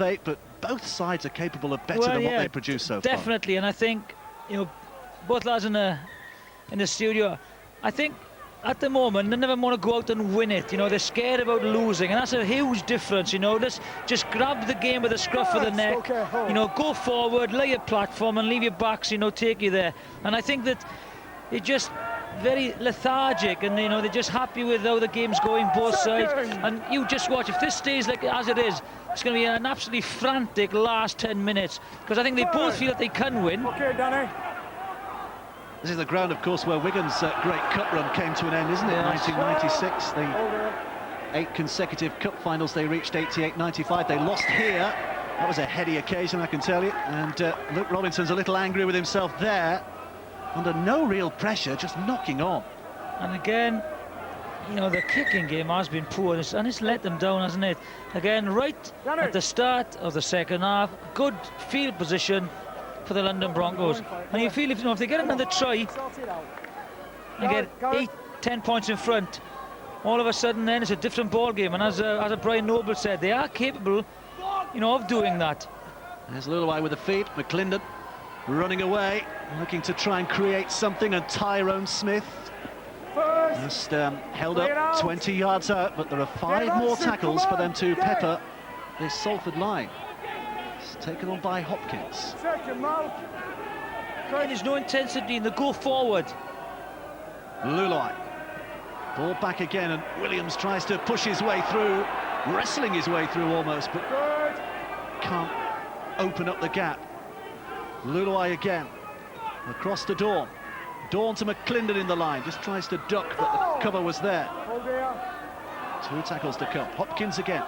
elevate, but both sides are capable of better than what they produce so far. Definitely, and I think, you know, both lads in the studio, I think at the moment they never want to go out and win it. You know, they're scared about losing, and that's a huge difference. You know, let's just grab the game with the scruff of the neck. You know, go forward, lay your platform, and leave your backs. You know, take you there. And I think that they're just very lethargic, and you know, they're just happy with how the game's going, both sides. And you just watch, if this stays like as it is, it's going to be an absolutely frantic last 10 minutes, because I think they both feel that they can win. Okay, Danny. This is the ground, of course, where Wigan's great cup run came to an end, isn't it? Yeah. 1996, the 8 consecutive cup finals they reached, 88-95. They lost here. That was a heady occasion, I can tell you. And Luke Robinson's a little angry with himself there. Under no real pressure, just knocking on. And again, you know, the kicking game has been poor, and it's let them down, hasn't it? Again, right at the start of the second half, good field position for the London Broncos. And you feel, if they get another try and get 8-10 points in front, all of a sudden then it's a different ball game. And as Brian Noble said, they are capable, you know, of doing that. There's Luluai with the feet, McClendon running away, looking to try and create something, and Tyrone Smith just held up 20 yards out, but there are 5 more tackles for them to pepper this Salford line. It's taken on by Hopkins. There's no intensity in the go forward. Luluai, ball back again, and Williams tries to push his way through, wrestling his way through almost, but can't open up the gap. Luluai again, across to Dawn. Dawn to McClendon in the line, just tries to duck, but the cover was there. 2 tackles to come. Hopkins again.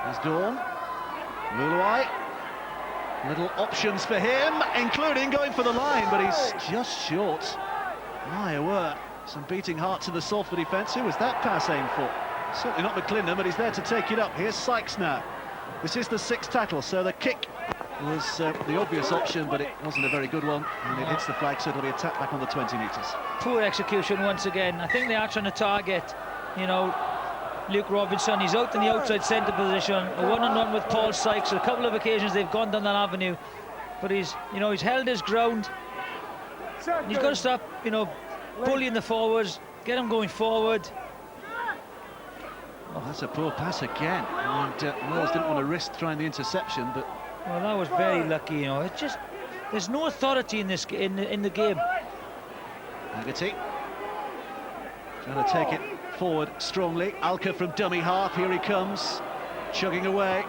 There's Dawn. Luluai. Little options for him, including going for the line, but he's just short. My word, some beating heart to the Salford defence. Who was that pass aimed for? Certainly not McClendon, but he's there to take it up. Here's Sykes now. This is the 6th tackle, so the kick was the obvious option, but it wasn't a very good one, and it hits the flag, so it'll be a tap back on the 20 metres. Poor execution once again. I think they are trying to target, you know, Luke Robinson. He's out in the outside centre position, a one-on-one with Paul Sykes. A couple of occasions they've gone down that avenue, but he's held his ground. He's got to stop, you know, bullying the forwards, get them going forward. Oh, that's a poor pass again, and Wells didn't want to risk trying the interception, but well, that was very lucky. You know, it's just there's no authority in this in the game. Haggerty trying to take it forward strongly. Alka from dummy half, here he comes, chugging away.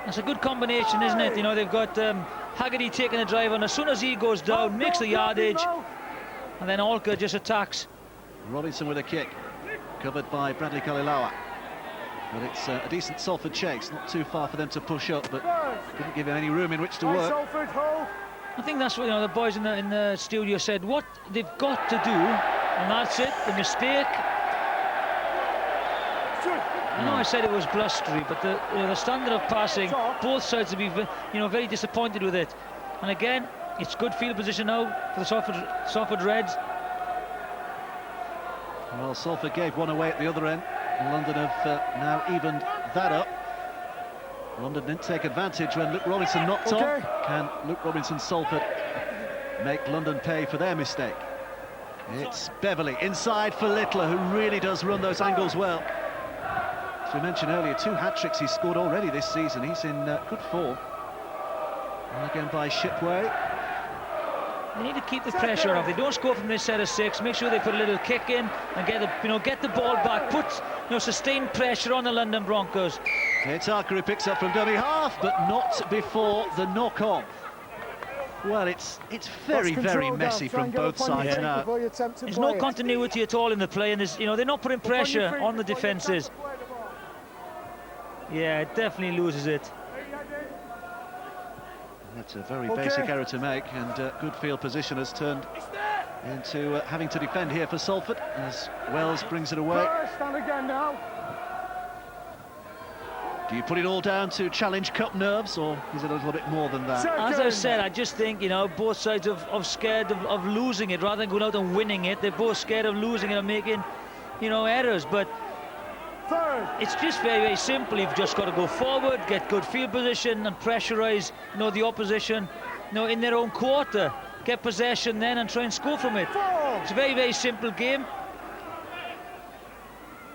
That's a good combination, isn't it? You know, they've got Haggerty taking the drive, and as soon as he goes down, makes the yardage, and then Alka just attacks. Robinson with a kick, covered by Bradley Kalilawa. But it's a decent Salford chase, not too far for them to push up, but didn't give him any room in which to work. I think that's what, you know, the boys in the studio said, what they've got to do, and that's it, the mistake. I know I said it was blustery, but the standard of passing, both sides will be, you know, very disappointed with it. And again, it's good field position now for the Salford Reds. Well, Salford gave one away at the other end. London have now evened that up. London didn't take advantage when Luke Robinson knocked on. Can Luke Robinson Salford make London pay for their mistake? It's Beverley inside for Littler, who really does run those angles well. As we mentioned earlier, 2 hat-tricks he's scored already this season. He's in good form. And again by Shipway. They need to keep the pressure on. If they don't score from this set of 6, make sure they put a little kick in and get the ball back. Put, you know, sustained pressure on the London Broncos. It's Arker who picks up from dummy half, but not before the knock-on. Well, it's very, very messy from both sides now. There's no continuity at all in the play, and they're not putting pressure on the defences. Yeah, it definitely loses it. That's a very basic error to make, and good field position has turned into having to defend here for Salford as Wells brings it away. Stand again now. Do you put it all down to Challenge Cup nerves, or is it a little bit more than that? As I said, I just think, you know, both sides of scared of losing it rather than going out and winning it. They're both scared of losing it and making, you know, errors. But It's just very, very simple. You've just got to go forward, get good field position and pressurise, the opposition, in their own quarter. Get possession then and try and score from it. It's a very, very simple game.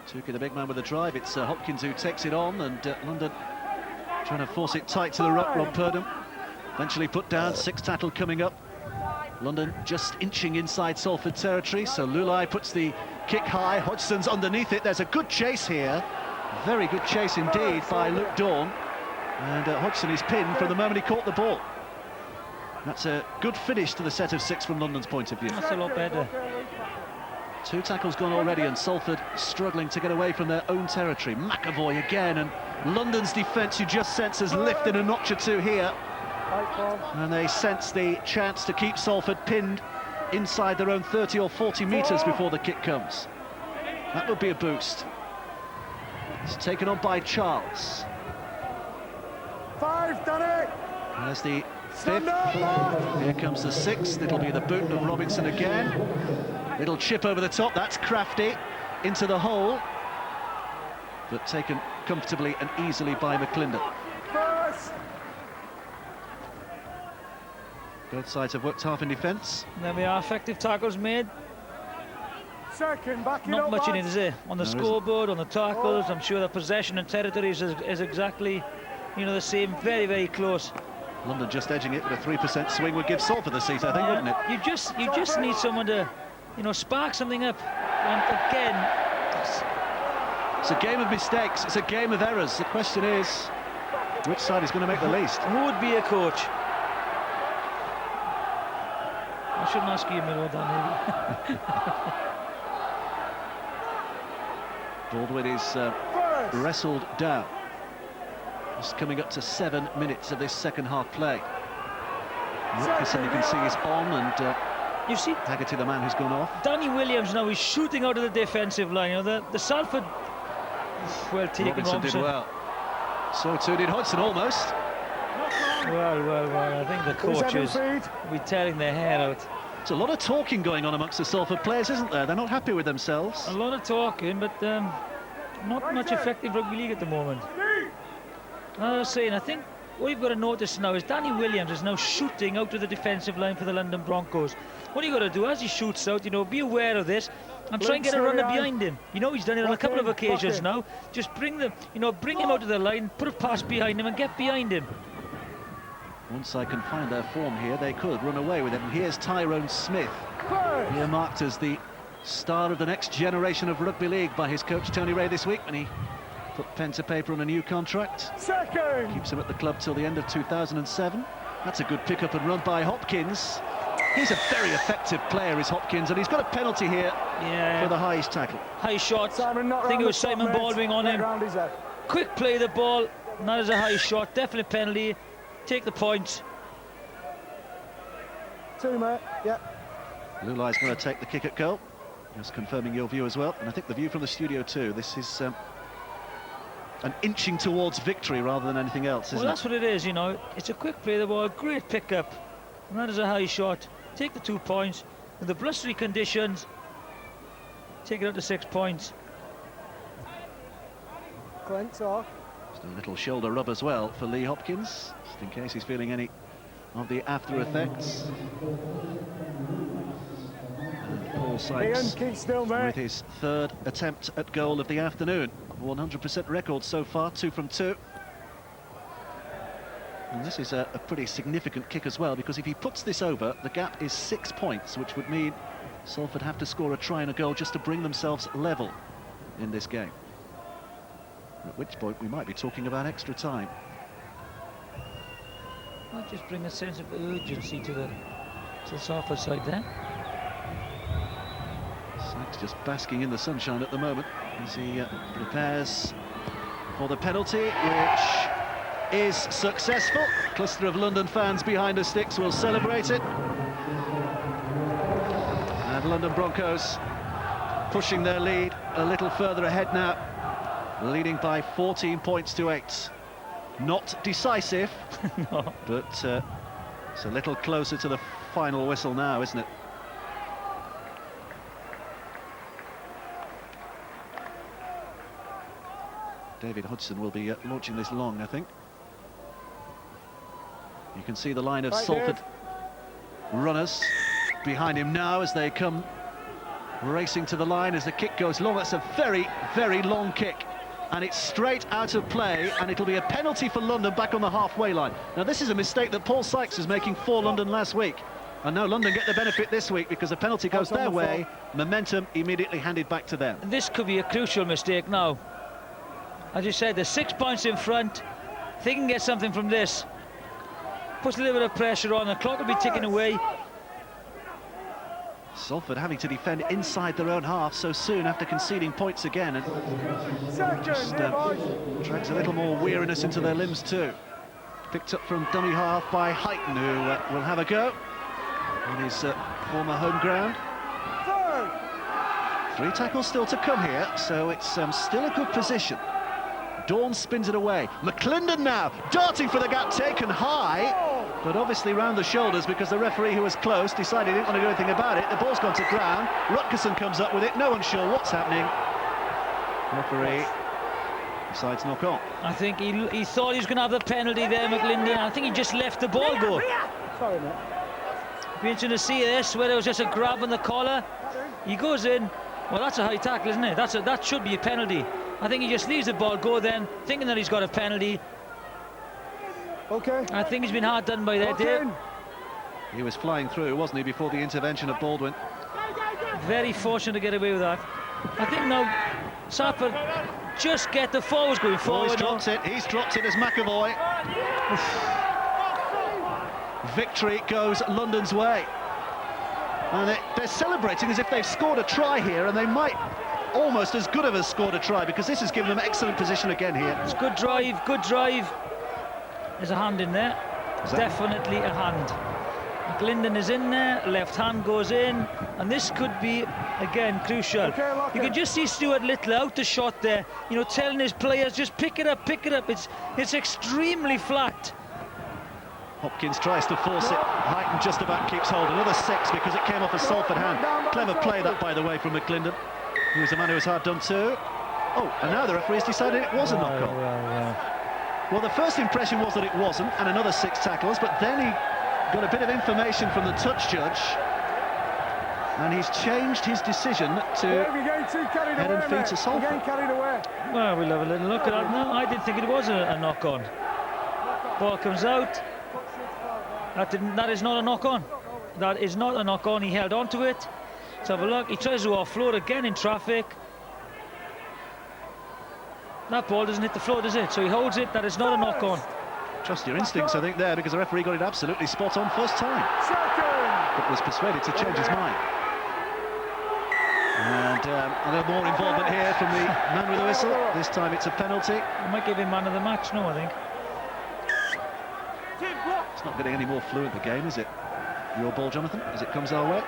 Tuki, the big man with the drive. It's Hopkins who takes it on, and London trying to force it tight to the ruck. Rob Purdham eventually put down. 6 tackle coming up. London just inching inside Salford territory, so Lulai puts the kick high. Hodgson's underneath it. There's a good chase here. Very good chase indeed by Luke Dawn. And Hodgson is pinned from the moment he caught the ball. That's a good finish to the set of 6 from London's point of view. That's a lot better. 2 tackles gone already, and Salford struggling to get away from their own territory. McAvoy again, and London's defence, you just sense, has lifted a notch or 2 here. And they sense the chance to keep Salford pinned inside their own 30 or 40 metres before the kick comes. That would be a boost. It's taken on by Charles. 5, done it! There's the 5th. Here comes the 6th. It'll be the boot of Robinson again. Little chip over the top. That's crafty into the hole, but taken comfortably and easily by McClendon. Both sides have worked half in defence. There we are, effective tackles made. Second, back it Not up, much in it, lads. is there? On the scoreboard, on the tackles, I'm sure the possession and territories is exactly, the same. Very, very close. London just edging it, but a 3% swing would give Salford the seat, I think, wouldn't it? You just need someone to, spark something up. And again, it's a game of mistakes. It's a game of errors. The question is, which side is going to make the least? Who would be a coach? I shouldn't ask you about that, maybe. Baldwin is wrestled down. Just coming up to 7 minutes of this second half play. Wilkinson, you can see, is on, and you see Haggerty, the man who's gone off. Danny Williams now is shooting out of the defensive line. The Salford, well taken. Robinson did well. So too did Hodgson, almost. Well, I think the coaches will be tearing their hair out. There's a lot of talking going on amongst the Salford players, isn't there? They're not happy with themselves. A lot of talking, but not much effective rugby league at the moment. As I was saying, I think what you've got to notice now is Danny Williams is now shooting out of the defensive line for the London Broncos. What you've got to do as he shoots out, be aware of this and try and get a runner behind him. He's done it on a couple of occasions now. Just bring him out of the line, put a pass behind him and get behind him. Once I can find their form here, they could run away with it. And here's Tyrone Smith, earmarked as the star of the next generation of rugby league by his coach Tony Ray this week, when he put pen to paper on a new contract. Second. Keeps him at the club till the end of 2007. That's a good pick-up and run by Hopkins. He's a very effective player, is Hopkins, and he's got a penalty here for the highest tackle. High shot. I think it was Simon Baldwin on him. Quick play of the ball, not as a high shot. Definite penalty. Take the point. 2, mate. Yeah. Lulai's going to take the kick at goal. Just confirming your view as well, and I think the view from the studio too. This is an inching towards victory rather than anything else, isn't it? Well, that's what it is, It's a quick play of the ball, great pick-up, and that is a high shot. Take the 2 points. In the blustery conditions, take it up to 6 points. Clint's off. Just a little shoulder rub as well for Lee Hopkins, just in case he's feeling any of the after effects. And Paul Sykes with his 3rd attempt at goal of the afternoon. 100% record so far, 2 from 2. And this is a pretty significant kick as well, because if he puts this over, the gap is 6 points, which would mean Salford have to score a try and a goal just to bring themselves level in this game. At which point we might be talking about extra time. Might just bring a sense of urgency to the Salford side there. Sykes just basking in the sunshine at the moment as he prepares for the penalty, which is successful. A cluster of London fans behind the sticks will celebrate it. And London Broncos pushing their lead a little further ahead now, leading by 14 points to 8. Not decisive, No. but it's a little closer to the final whistle now, isn't it? David Hudson will be launching this long, I think. You can see the line of Salford runners behind him now as they come racing to the line as the kick goes long. That's a very, very long kick, and it's straight out of play, and it'll be a penalty for London back on the halfway line. Now, this is a mistake that Paul Sykes was making for London last week, and now London get the benefit this week because the penalty goes their way. Momentum immediately handed back to them. This could be a crucial mistake now. As you said, they're 6 points in front. If they can get something from this, puts a little bit of pressure on, the clock will be ticking away. Salford having to defend inside their own half so soon after conceding points again, and just drags a little more weariness into their limbs too. Picked up from dummy half by Heighton, who will have a go on his former home ground. 3 tackles still to come here, so it's still a good position. Dawn spins it away. McClendon now darting for the gap, taken high, but obviously round the shoulders because the referee, who was close, decided he didn't want to do anything about it. The ball's gone to ground. Rutgerson comes up with it. No one's sure what's happening. Referee decides knock on. I think he thought he was going to have the penalty there, McClendon. I think he just left the ball go. Sorry, mate. Be interesting to see this, whether it was just a grab on the collar. He goes in. Well, that's a high tackle, isn't it? That should be a penalty. I think he just leaves the ball go then, thinking that he's got a penalty. Okay. I think he's been hard done by that, Dave. He was flying through, wasn't he, before the intervention of Baldwin? Very fortunate to get away with that. I think now Salford just get the forwards going forward. He's dropped it as McAvoy. Victory goes London's way. And they're celebrating as if they've scored a try here, and they might almost as good have scored a try, because this has given them excellent position again here. It's good drive, good drive. There's a hand in there. Definitely a hand. McClendon is in there, left hand goes in, and this could be, again, crucial. You can just see Stuart Little out the shot there, you know, telling his players, just pick it up, pick it up. It's extremely flat. Hopkins tries to force it. Heighton just about keeps hold. Another 6 because it came off a Salford hand. Clever play that, by the way, from McClendon. He was the man who was hard done too. Oh, and now the referee's decided it was a knock-on. Well, the first impression was that it wasn't, and another 6 tackles, but then he got a bit of information from the touch judge, and he's changed his decision to head and feet to Salford. Well, we'll have a little look at that now. I didn't think it was a knock-on. Ball comes out. That is not a knock-on. That is not a knock-on. He held on to it. Let's have a look. He tries to offload again in traffic. That ball doesn't hit the floor, does it? So he holds it. That is not a knock-on. Trust your instincts, I think, there, because the referee got it absolutely spot on first time, but was persuaded to change his mind. And a little more involvement here from the man with the whistle. This time it's a penalty. I might give him man of the match, no, I think. It's not getting any more fluent, the game, is it? Your ball, Jonathan, as it comes our way.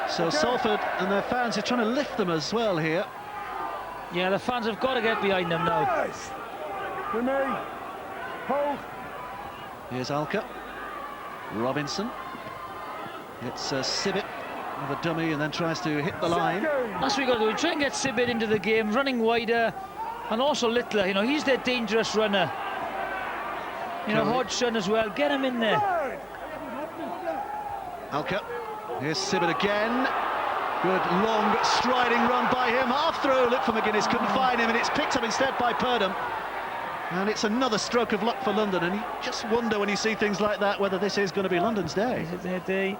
So Salford and their fans are trying to lift them as well here. Yeah, the fans have got to get behind them now. For me. Hold. Here's Alka. Robinson. It's Sibbett with a dummy and then tries to hit the line. That's what we've got to do. Try and get Sibbett into the game, running wider, and also Littler. You know, he's their dangerous runner. You know, Hodgson as well. Get him in there. Alka. Here's Sibbett again. Good long striding run by him. Half through. Look for McGuinness. Couldn't find him, and it's picked up instead by Purdham. And it's another stroke of luck for London. And you just wonder when you see things like that whether this is going to be London's day. Is it their day?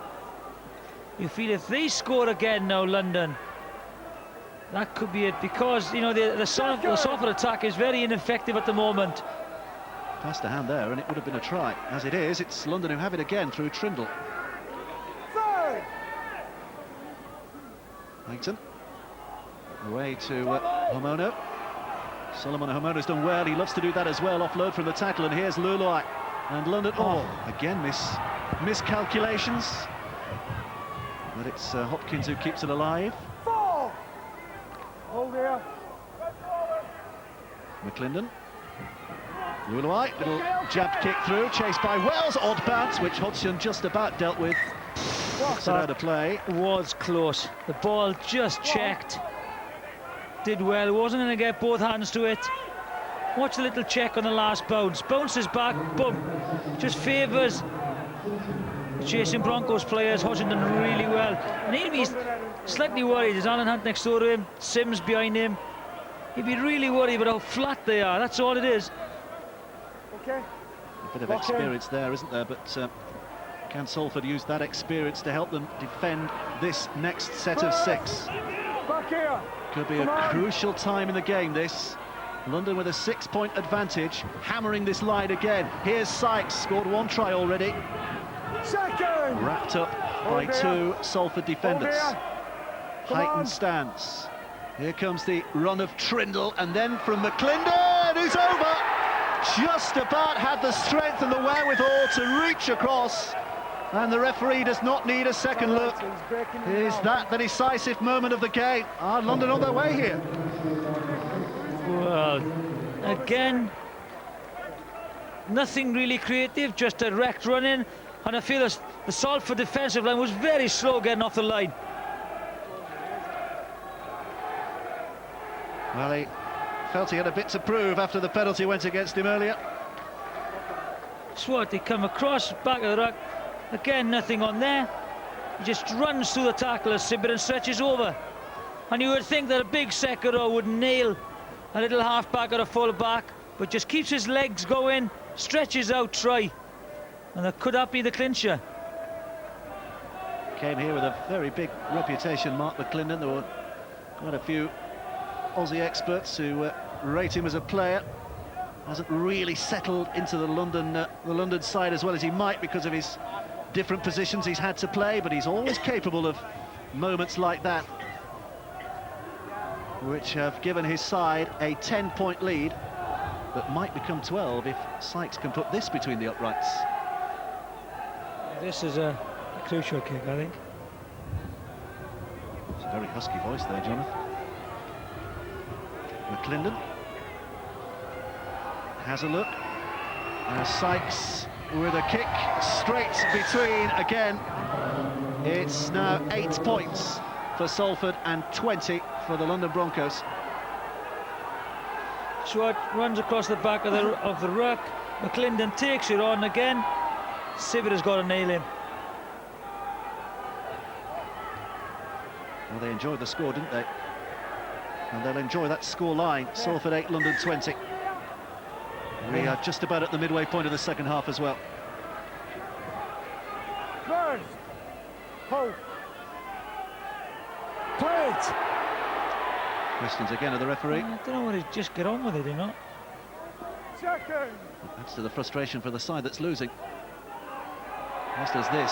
You feel if they score again now, London, that could be it, because you know the Salford attack is very ineffective at the moment. Passed a hand there, and it would have been a try. As it is, it's London who have it again through Trindle. Langton away to Homono. Solomon Homono's done well. He loves to do that as well. Offload from the tackle, and here's Luloi. And London, again miscalculations. But it's Hopkins who keeps it alive. Hold here. McClendon. Luloi, little jab kick through, chased by Wells. Odd bounce, which Hodgson just about dealt with. Set out of play. Was close. The ball just checked. did well. He wasn't going to get both hands to it. Watch the little check on the last bounce. Bounces back, boom. Just favours the chasing Broncos players. Hodgson done really well. And he'd be slightly worried. There's Alan Hunt next door to him, Sims behind him. He'd be really worried about how flat they are. That's all it is. Okay. A bit of experience there, isn't there? But can Salford use that experience to help them defend this next set of 6? Back here. Could be a crucial time in the game, this. London with a 6-point advantage, hammering this line again. Here's Sykes, scored 1 try already. Second. Wrapped up by 2 Salford defenders. Heightened stance. Here comes the run of Trindle, and then from McClendon, who's over. Just about had the strength and the wherewithal to reach across. And the referee does not need a second look. Is that the decisive moment of the game? Are London on their way here? Well, again, nothing really creative, just a direct run in. And I feel the Salford defensive line was very slow getting off the line. Well, he felt he had a bit to prove after the penalty went against him earlier. Swart, they come across, back of the ruck. Again, nothing on there. He just runs through the tackle as Sibber and stretches over. And you would think that a big second row would nail a little half-back or a full-back, but just keeps his legs going, stretches out, try. And could that be the clincher? Came here with a very big reputation, Mark McClendon. There were quite a few Aussie experts who rate him as a player. Hasn't really settled into the London side as well as he might because of his different positions he's had to play, but he's always capable of moments like that, which have given his side a 10-point lead, but might become 12 if Sykes can put this between the uprights. This is a crucial kick, I think. It's a very husky voice there, Jonathan. McClendon has a look. Sykes with a kick straight between again. It's now 8 points for Salford and 20 for the London Broncos. Swart runs across the back of the ruck. McClendon takes it on again. Sibber has got to nail him. Well, they enjoyed the score, didn't they? And they'll enjoy that score line. Salford 8, London 20. We are just about at the midway point of the second half as well. First. Hold. Play it. Questions again of the referee. I don't know what he just get on with it, you know. Second. That's to the frustration for the side that's losing. Just as this,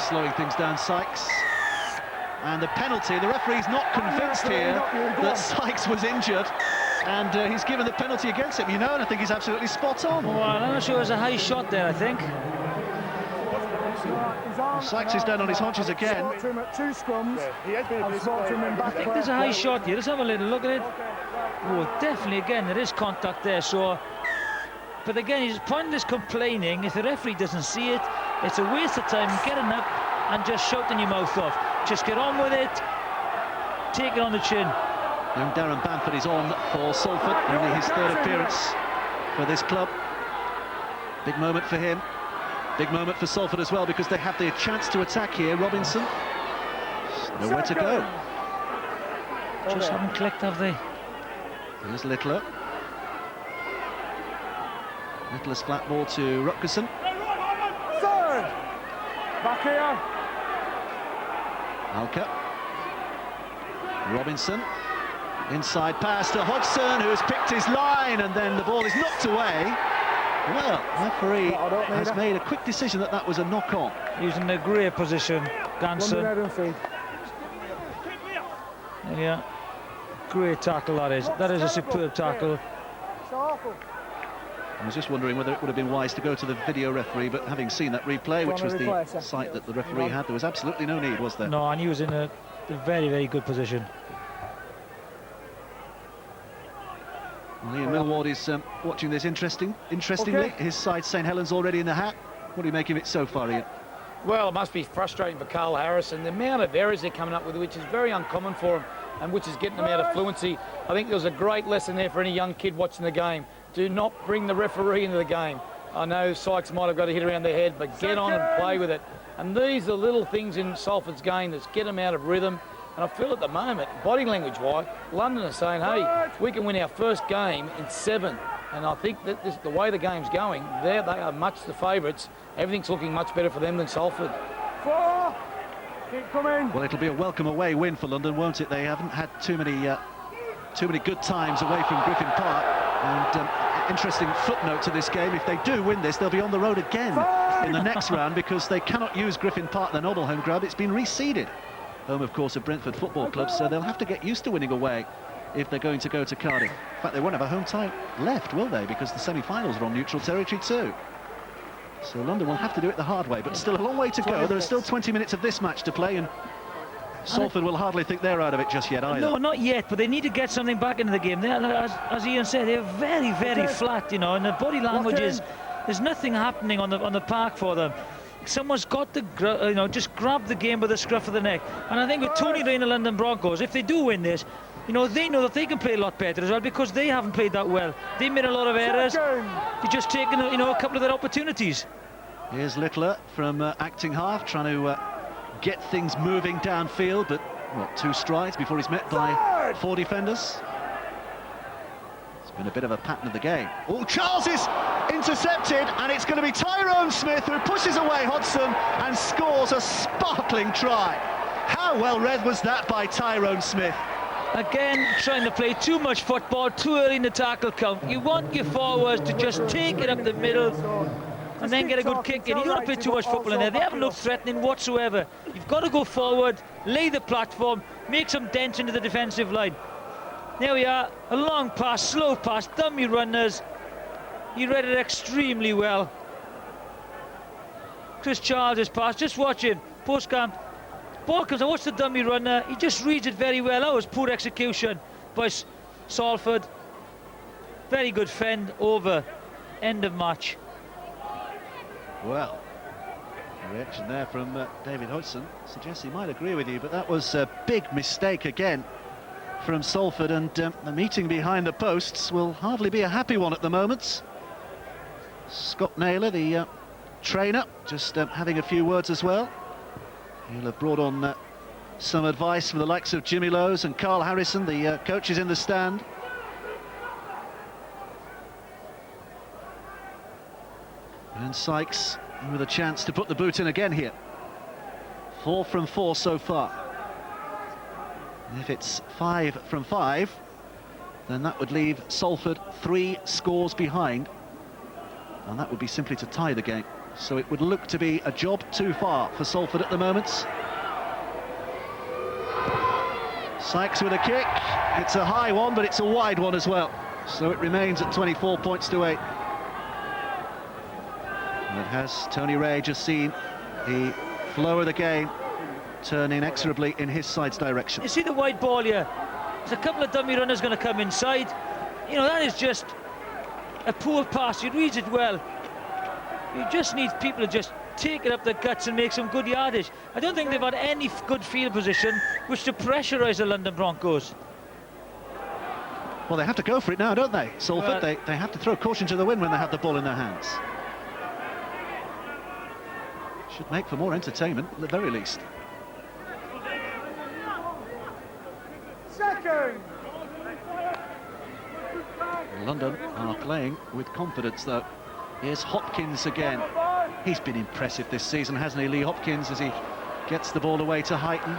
slowing things down, Sykes. And the penalty, the referee's not convinced here that Sykes was injured. And he's given the penalty against him, you know, and I think he's absolutely spot on. Well, I'm not sure it was a high shot there, I think. Sykes is down on his haunches again. I spoke to him in back. I think there's a high shot here. Let's have a little look at it. Oh, definitely, again, there is contact there, so... But again, he's pointless complaining. If the referee doesn't see it, it's a waste of time getting up and just shouting your mouth off. Just get on with it, take it on the chin. Young Darren Bamford is on for Salford, only his 3rd appearance for this club. Big moment for him, big moment for Salford as well, because they have the chance to attack here. Robinson, nowhere to go. Just haven't clicked, have they? Here's Littler. Littler's flat ball to Rutgerson. Third. Back here. Alka. Robinson. Inside pass to Hodgson, who has picked his line, and then the ball is knocked away. Well, referee has made a quick decision that that was a knock-on. Using a great position, Ganson. Yeah, great tackle that is. That is a superb tackle. I was just wondering whether it would have been wise to go to the video referee, but having seen that replay, which was the site that the referee had, there was absolutely no need, was there? No, and he was in a very, very good position. Well, Ian Millward is watching this interestingly. His side, St Helens, already in the hat. What do you make of it so far, Ian? Well, it must be frustrating for Carl Harris, and the amount of errors they're coming up with, which is very uncommon for him. and which is getting them out of fluency. I think there was a great lesson there for any young kid watching the game. Do not bring the referee into the game. I know Sykes might have got a hit around their head, but get on and play with it. And these are little things in Salford's game that get them out of rhythm. And I feel at the moment, body language-wise, London are saying, hey, we can win our first game in 7. And I think that the way the game's going, they are much the favourites. Everything's looking much better for them than Salford. 4. Keep coming. Well, it'll be a welcome away win for London, won't it? They haven't had too many good times away from Griffin Park. And interesting footnote to this game, if they do win this, they'll be on the road again in the next round because they cannot use Griffin Park, their normal home ground. It's been reseeded. Home, of course, of Brentford Football Club, so they'll have to get used to winning away if they're going to go to Cardiff. In fact, they won't have a home tie left, will they? Because the semi-finals are on neutral territory too. So London will have to do it the hard way, but still a long way to go. There are still 20 minutes of this match to play, and Salford will hardly think they're out of it just yet either. No, not yet, but they need to get something back into the game. As Ian said, they're very, very flat, you know, and the body language is, there's nothing happening on the park for them. Someone's got to, just grab the game by the scruff of the neck. And I think with Tony Ray and the London Broncos, if they do win this, they know that they can play a lot better as well because they haven't played that well. They made a lot of errors. They've just taken, a couple of their opportunities. Here's Littler from acting half, trying to get things moving downfield, but, 2 strides before he's met by 4 defenders. It's been a bit of a pattern of the game. Oh, Charles is intercepted, and it's going to be Tyrone Smith who pushes away Hodgson and scores a sparkling try. How well read was that by Tyrone Smith? Again, trying to play too much football, too early in the tackle count. You want your forwards to just take it up the middle and then get a good kick in. You don't want to play too much football in there. They haven't looked threatening whatsoever. You've got to go forward, lay the platform, make some dents into the defensive line. There we are, a long pass, slow pass, dummy runners. He read it extremely well. Chris Charles' pass, just watch him, post-camp. Ball comes, I watch the dummy runner, he just reads it very well. That was poor execution by Salford. Very good fend over, end of match. Well, the reaction there from David Hodgson suggests he might agree with you, but that was a big mistake again from Salford, and the meeting behind the posts will hardly be a happy one at the moment. Scott Naylor, the trainer, just having a few words as well. He'll have brought on some advice from the likes of Jimmy Lowes and Carl Harrison, the coaches in the stand. And Sykes with a chance to put the boot in again here. 4 from 4 so far. And if it's 5 from 5, then that would leave Salford 3 scores behind. And that would be simply to tie the game. So it would look to be a job too far for Salford at the moment. Sykes with a kick. It's a high one, but it's a wide one as well. So it remains at 24 points to 8. And has Tony Ray just seen the flow of the game turn inexorably in his side's direction. You see the wide ball here? There's a couple of dummy runners going to come inside. That is just a poor pass. He reads it well. You just need people to just take it up the guts and make some good yardage. I don't think they've had any good field position which to pressurise the London Broncos. Well, they have to go for it now, don't they? Salford, they have to throw caution to the wind when they have the ball in their hands. Should make for more entertainment, at the very least. Second. London are playing with confidence, though. Here's Hopkins again. He's been impressive this season, hasn't he, Lee Hopkins, as he gets the ball away to Heighton.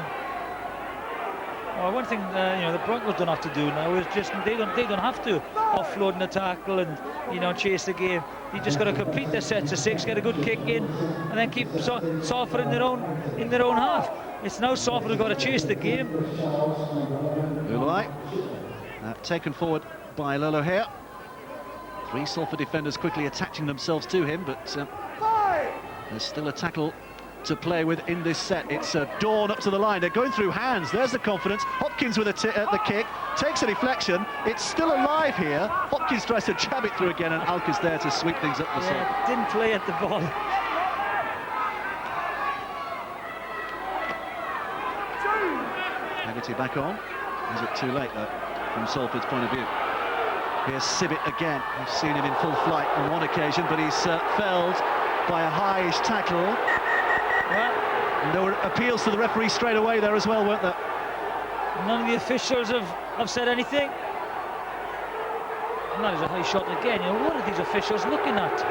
Well, one thing the Broncos don't have to do now is just they don't have to offload in the tackle and chase the game. You just got to complete their sets of 6, get a good kick in, and then keep Salford in their own half. It's now Salford who've got to chase the game. Lulai, taken forward by Lolo here. 3 Salford defenders quickly attaching themselves to him, but there's still a tackle to play with in this set. It's Dawn up to the line. They're going through hands. There's the confidence. Hopkins with the kick, takes a deflection. It's still alive here. Hopkins tries to jab it through again, and Alka's there to sweep things up the side. Didn't play at the ball. Haggerty back on. Is it too late, though, from Salford's point of view? Here's Sibbett again. We've seen him in full flight on one occasion, but he's felled by a high-ish tackle. Well, and there were appeals to the referee straight away there as well, weren't there? none of the officials have said anything. And that is a high shot again. You know, what are these officials looking at?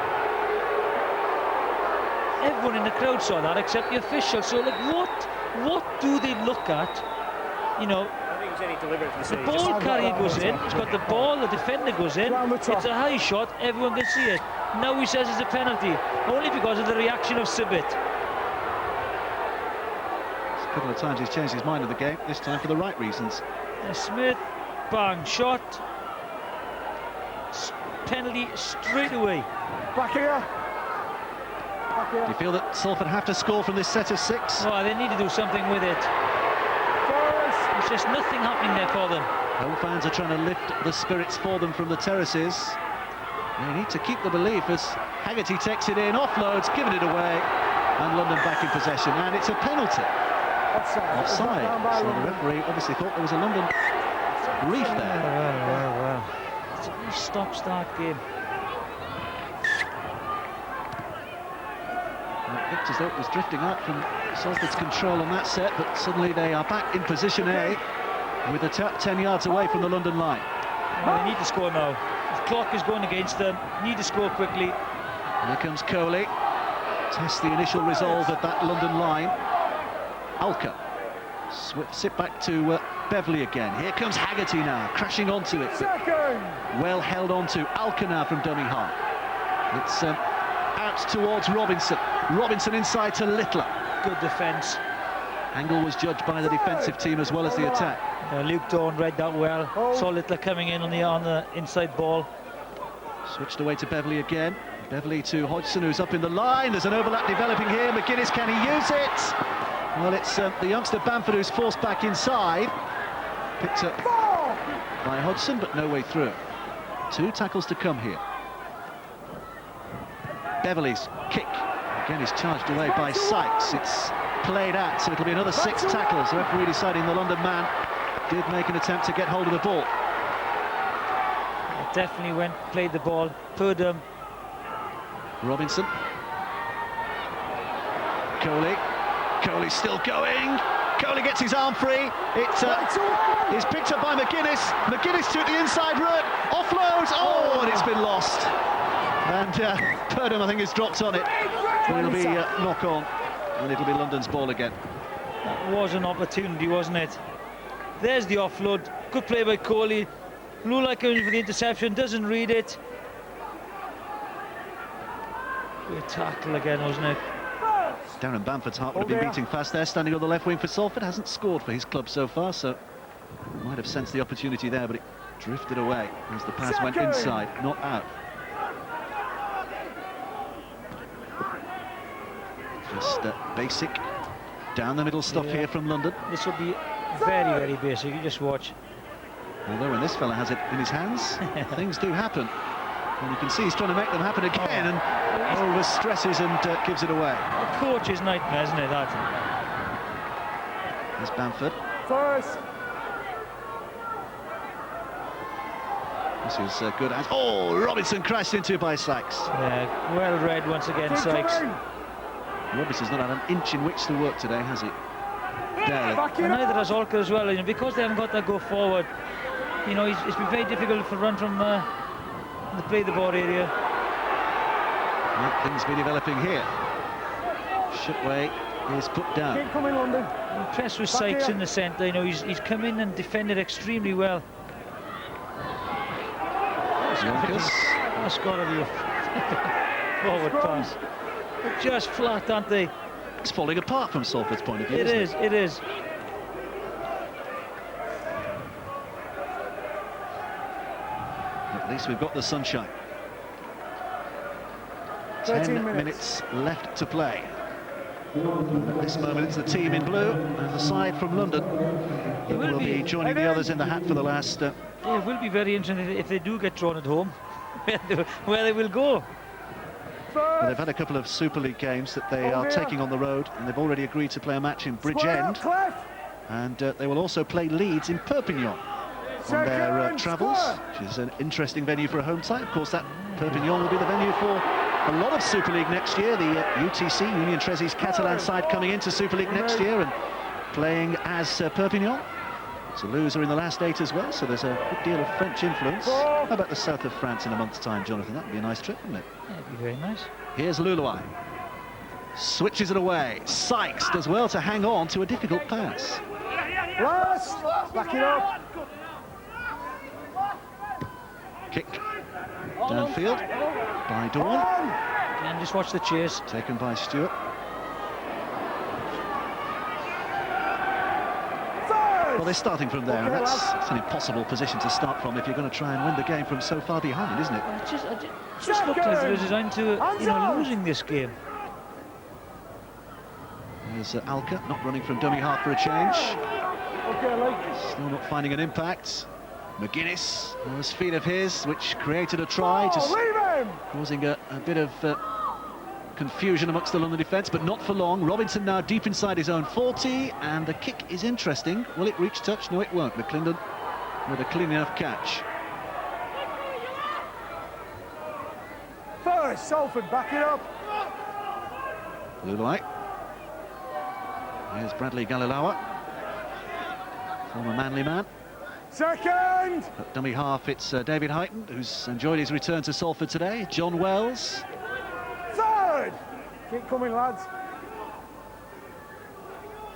Everyone in the crowd saw that except the officials. So, like, what do they look at? You know, I think it was any deliberate the ball carrier goes in, he's got the ball, the defender goes in, it's a high shot, everyone can see it. Now he says it's a penalty, only because of the reaction of Sibbett. A couple of times he's changed his mind in the game, this time for the right reasons. Smith, bang, shot, penalty straight away. Back here. Do you feel that Salford have to score from this set of 6? Oh, they need to do something with it. There's just nothing happening there for them. Home fans are trying to lift the spirits for them from the terraces. They need to keep the belief as Haggerty takes it in, offloads, giving it away, and London back in possession. And it's a penalty. Offside. So the referee obviously thought there was a London brief there. Well. It's a stop-start game. It looked as though it was drifting out from Salford's control on that set, but suddenly they are back in position A with the 10 yards away from the London line. Well, they need to score now. The clock is going against them. Need to score quickly. Here comes Coley. Test the initial resolve at that London line. Alka. Sit back to Beverley again. Here comes Haggerty now, crashing onto it. Well held onto. Alka now from dummy half. It's out towards Robinson. Robinson inside to Littler. Good defence. Angle was judged by the defensive team as well as the attack. Luke Dawn read that well. Saw Littler coming in on the inside ball. Switched away to Beverley again. Beverley to Hodgson, who's up in the line. There's an overlap developing here. McGuinness, can he use it? Well, it's the youngster Bamford who's forced back inside. Picked up by Hodgson, but no way through. 2 tackles to come here. Beverley's kick again is charged away by Sykes. It's played out, so it'll be another 6 tackles. The referee deciding the London man did make an attempt to get hold of the ball. Definitely played the ball. Purdom. Robinson. Coley's still going. Coley gets his arm free. It is picked up by McGuinness. McGuinness took the inside route. Offloads. Oh, and it's been lost. And Purdom, I think, has dropped on it. But it'll be knock on, and it'll be London's ball again. That was an opportunity, wasn't it? There's the offload. Good play by Coley. Looked like going for the interception. Doesn't read it. Good tackle again, wasn't it? Darren Bamford's heart would have been beating fast there, standing on the left wing for Salford. Hasn't scored for his club so far, so might have sensed the opportunity there, but it drifted away as the pass went inside, not out. Just basic down the middle stuff here from London. This will be very, very basic. You just watch. Although when this fella has it in his hands, things do happen. And you can see he's trying to make them happen again, and always stresses and gives it away. A coach's nightmare, isn't it, that? There's Bamford. First. This is good. Oh, Robinson crashed into by Sykes. Yeah, well read once again, Sykes. Robinson's not had an inch in which to work today, has he? Barely. And neither has Orca as well, you know, because they haven't got that go forward. You know, it's been very difficult to run from the play the ball area. Well, things be developing here. Shipway is put down. Keep coming, London. Impressed with Sykes in the centre. You know, he's come in and defended extremely well. Yonkers. That's got to be a forward pass. They're just flat, aren't they? It's falling apart from Salford's point of view. It is. At least we've got the sunshine. 10 minutes left to play. At this moment it's the team in blue and the side from London. It will be joining the others in the hat for the last... It will be very interesting if they do get drawn at home, where they will go. Well, they've had a couple of Super League games that they are taking on the road, and they've already agreed to play a match in Bridgend. And they will also play Leeds in Perpignan on their travels, which is an interesting venue for a home tie. Of course, that Perpignan will be the venue for a lot of Super League next year. The UTC, Union Tresi's Catalan side, coming into Super League next year and playing as Perpignan. Toulouse are in the last 8 as well, so there's a good deal of French influence. How about the south of France in a month's time, Jonathan? That would be a nice trip, wouldn't it? Yeah, it'd be very nice. Here's Luluai. Switches it away. Sykes does well to hang on to a difficult pass. Last, back it up. Kick downfield by Dawn. And just watch the chase. Taken by Stewart. Well, they're starting from there, and that's an impossible position to start from if you're going to try and win the game from so far behind, isn't it? It just looked as they're designed to, losing this game. There's Alka, not running from dummy half for a change. Okay, Still not finding an impact. McGuinness, was feet of his, which created a try, just causing a bit of confusion amongst the London defence, but not for long. Robinson now deep inside his own 40, and the kick is interesting. Will it reach touch? No, it won't. McClendon with a clean enough catch. first, Salford, back it up. Luluai. Here's Bradley Galilawa, former Manly man. Second. At dummy half, it's David Heighton, who's enjoyed his return to Salford today. John Wells. Third. Keep coming, lads.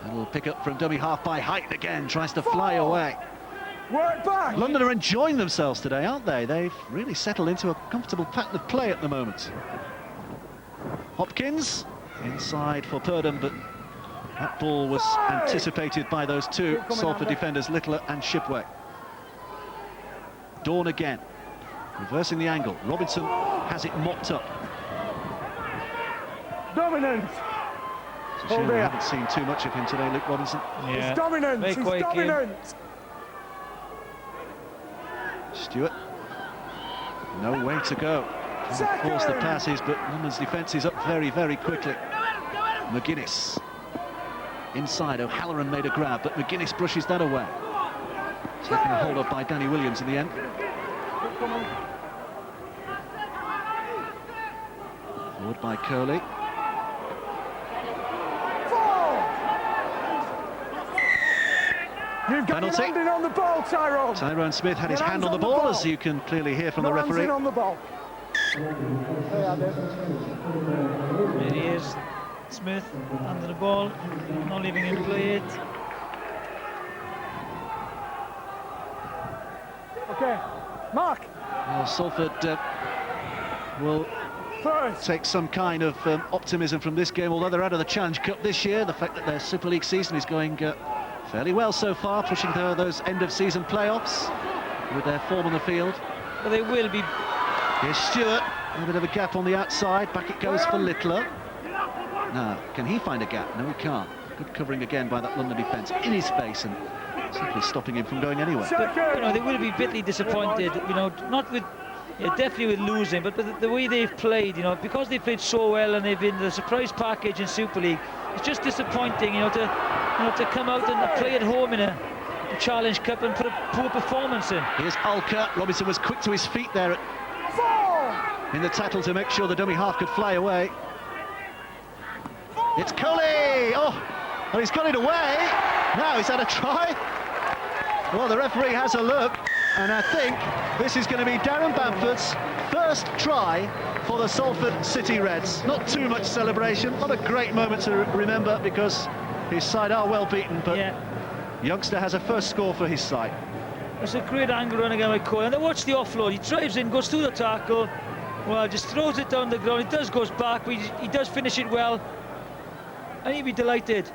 A little pick up from dummy half by Heighton again, tries to fly away. Work back. London are enjoying themselves today, aren't they? They've really settled into a comfortable pattern of play at the moment. Hopkins inside for Purdham, but that ball was anticipated by those two Salford defenders, Littler and Shipway. Dawn again, reversing the angle. Robinson has it mopped up. Dominant. It's a shame we haven't seen too much of him today, Luke Robinson. Yeah. He's dominant. He's dominant. Stewart. No way to go. Force the passes, but London's defence is up very, very quickly. McGuinness. Inside, O'Halloran made a grab, but McGuinness brushes that away. Taken a hold of by Danny Williams in the end. Forward by Curley. You've got penalty. your hand on the ball, Tyrone. Tyrone Smith had his hand on the ball, as you can clearly hear from the referee. On the ball. There he is, Smith, under the ball, not leaving him play it. Okay, Mark. Well, Salford will take some kind of optimism from this game, although they're out of the Challenge Cup this year. The fact that their Super League season is going fairly well so far, pushing those end-of-season playoffs with their form on the field. But they will be. Here's Stewart, a bit of a gap on the outside, back it goes for Littler. Now, can he find a gap? No, he can't. Good covering again by that London defence in his face and simply stopping him from going anywhere. But, they will be bitterly disappointed, not with, definitely with losing, but the way they've played, because they've played so well and they've been the surprise package in Super League. It's just disappointing, to come out and play at home in a Challenge Cup and put a poor performance in. Here's Alka. Robinson was quick to his feet there in the tackle to make sure the dummy half could fly away. It's Cully! Oh, he's got it away. Now he's had a try. Well, the referee has a look, and I think this is going to be Darren Bamford's first try for the Salford City Reds. Not too much celebration, not a great moment to remember because his side are well beaten, but youngster has a first score for his side. It's a great angle run again by Cole, and then watch the offload. He drives in, goes through the tackle, just throws it down the ground. It goes back, but he does finish it well, and he'd be delighted.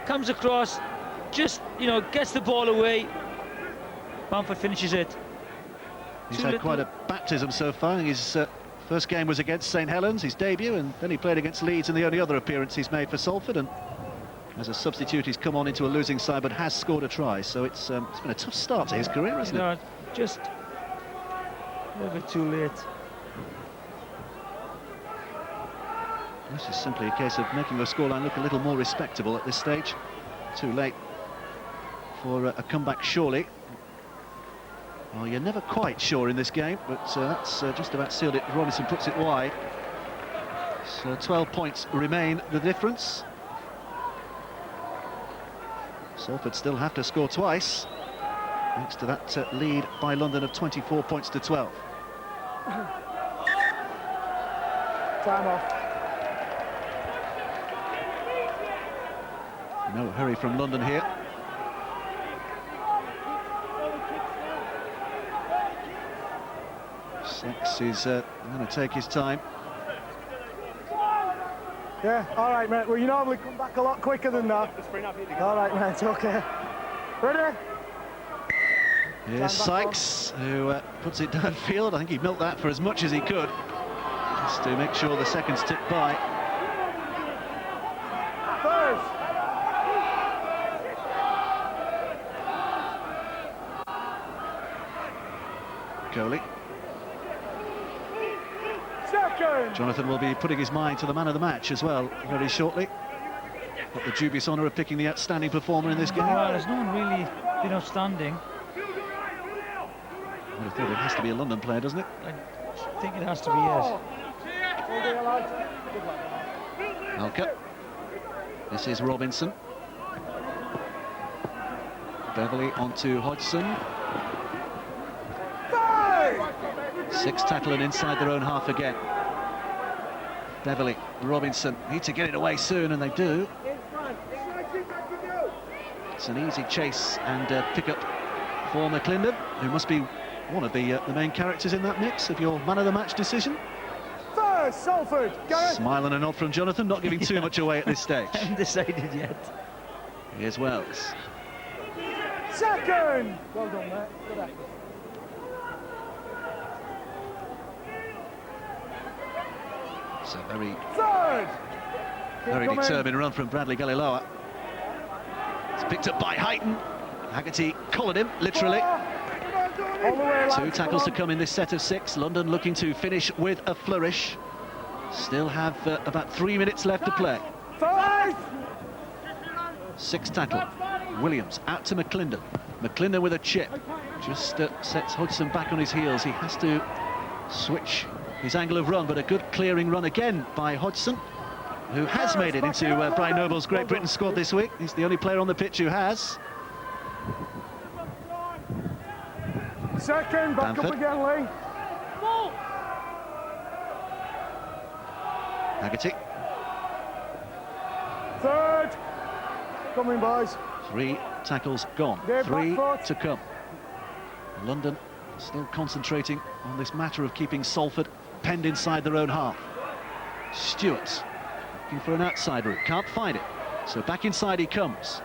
Comes across, just gets the ball away. Bamford finishes it. He's had quite a baptism so far. His first game was against St Helens, his debut, and then he played against Leeds in the only other appearance he's made for Salford. And as a substitute, he's come on into a losing side, but has scored a try. So it's been a tough start to his career, hasn't it? Just a little bit too late. This is simply a case of making the scoreline look a little more respectable at this stage. Too late for a comeback, surely. Well, you're never quite sure in this game, but that's just about sealed it. Robinson puts it wide. So 12 points remain the difference. Salford still have to score twice, thanks to that lead by London of 24 points to 12. Time off. No hurry from London here. Six is going to take his time. Yeah, all right, mate. Well, you normally come back a lot quicker than that. All right, mate, okay. Ready? Here's Sykes, who puts it downfield. I think he milked that for as much as he could, just to make sure the seconds tick by. First. Coley. Second. Jonathan will be putting his mind to the man of the match as well very shortly. Got the dubious honour of picking the outstanding performer in this game. Well, there's no one really been outstanding. I thought it has to be a London player, doesn't it? I think it has to be, yes. Alka. This is Robinson. Beverley onto Hodgson. Six tackling inside their own half again. Beverley, Robinson need to get it away soon, and they do. It's an easy chase and pick up for McClendon, who must be one of the main characters in that mix of your man of the match decision. First, Salford. Smile and a nod from Jonathan, not giving too much away at this stage. I haven't decided yet. Here's Wells. Second. Well done, mate. Good effort. It's a very Third. Very determined run from Bradley Galiloa. It's picked up by Heighton. Haggerty collared him, literally. All the way, lads. Two tackles to come in this set of six. London looking to finish with a flourish. Still have about 3 minutes left to play. Five. Six tackle. Williams out to McClendon. McClendon with a chip. Just sets Hodgson back on his heels. He has to switch his angle of run, but a good clearing run again by Hodgson, who has made it into Brian Noble's Great Britain squad this week. He's the only player on the pitch who has. Second, back Bamford. up again, Lee. Haggerty. Third. Coming, boys. 3 tackles gone. They're 3 back foot. to come. London still concentrating on this matter of keeping Salford penned inside their own half. Stewart looking for an outside route, can't find it, so back inside he comes.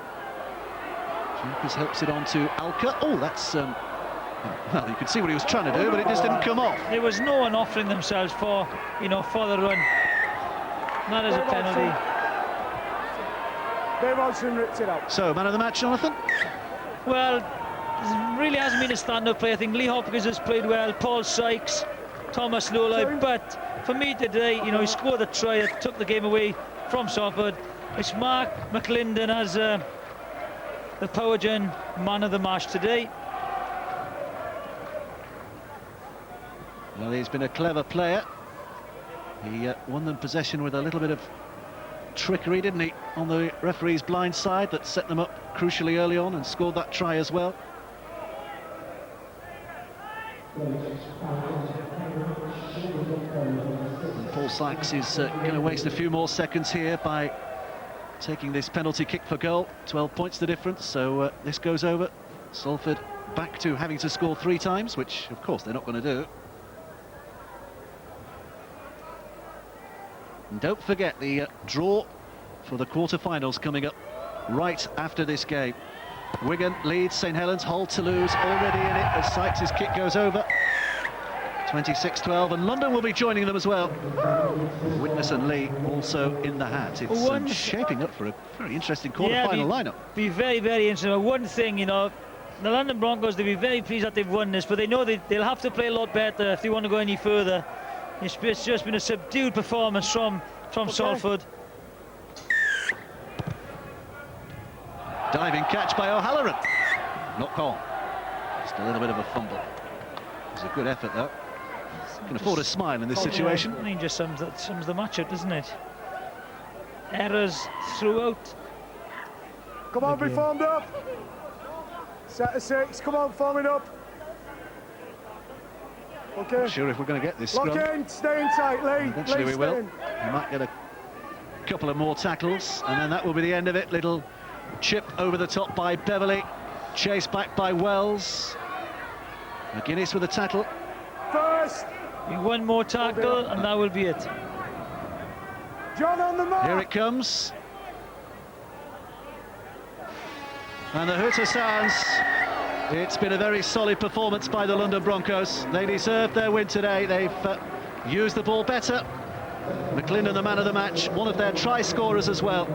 Jenkins helps it on to Alka. Oh, that's well, you could see what he was trying to do, but it just didn't come off. There was no one offering themselves for, for the run. That is a penalty. Dave Hodgson ripped it out. So, man of the match, Jonathan? Well, it really hasn't been a stand-up play. I think Lee Hopkins has played well, Paul Sykes, Thomas Lowley, but for me today, he scored a try that took the game away from Salford. It's Mark McClendon as the Power Gen man of the match today. Well, he's been a clever player. He won them possession with a little bit of trickery, didn't he, on the referee's blind side that set them up crucially early on, and scored that try as well. And Paul Sykes is going to waste a few more seconds here by taking this penalty kick for goal. 12 points the difference, so this goes over. Salford back to having to score 3 times, which of course they're not going to do. And don't forget the draw for the quarter-finals coming up right after this game. Wigan leads St Helens, Hull, Toulouse already in it as Sykes' kick goes over. 26-12, and London will be joining them as well. Witness and Lee also in the hat. It's shaping up for a very interesting quarter-final lineup. Be very, very interesting. One thing, the London Broncos, they'll be very pleased that they've won this, but they know they'll have to play a lot better if they want to go any further. It's just been a subdued performance from Salford. Diving catch by O'Halloran. Not called. Just a little bit of a fumble. It was a good effort, though. Can afford a smile in this situation. I mean, just sums the match up, doesn't it? Errors throughout. Come on, be formed up. Set of 6, come on, form it up. Okay. Not sure if we're going to get this Lock scrum. in, stay in tight, Lee. Eventually Lee, we will. stay in. We might get a couple of more tackles, and then that will be the end of it. Little chip over the top by Beverley, chased back by Wells. McGuinness with a tackle. First. One more tackle, and that will be it. John on the mark. Here it comes. And the hooter sounds. It's been a very solid performance by the London Broncos. They deserved their win today. They've used the ball better. McLinnan, the man of the match, one of their try scorers as well.